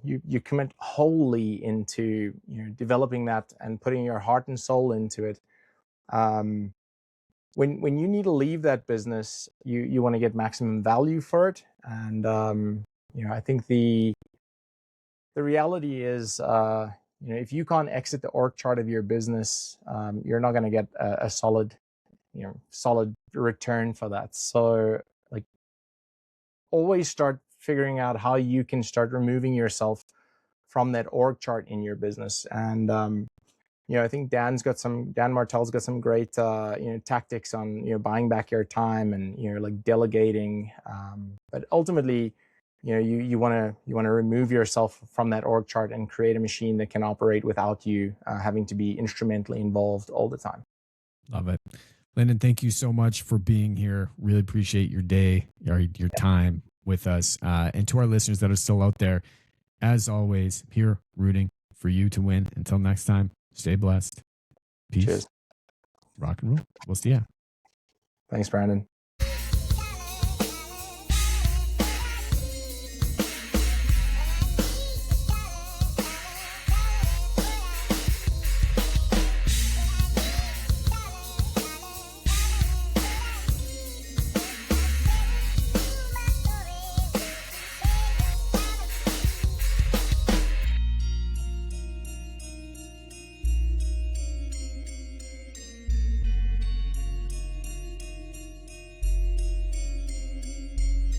S2: You commit wholly into developing that and putting your heart and soul into it. When you need to leave that business, you want to get maximum value for it. And I think the reality is, if you can't exit the org chart of your business, you're not going to get a solid return for that. So always start figuring out how you can start removing yourself from that org chart in your business. And I think Dan Martell's got some great tactics on buying back your time and delegating. But ultimately, you want to remove yourself from that org chart and create a machine that can operate without you having to be instrumentally involved all the time.
S1: Love it. Lyndon, thank you so much for being here. Really appreciate your day, your time with us. And to our listeners that are still out there, as always, here rooting for you to win. Until next time, stay blessed. Peace.
S2: Cheers.
S1: Rock and roll. We'll see ya.
S2: Thanks, Brandon.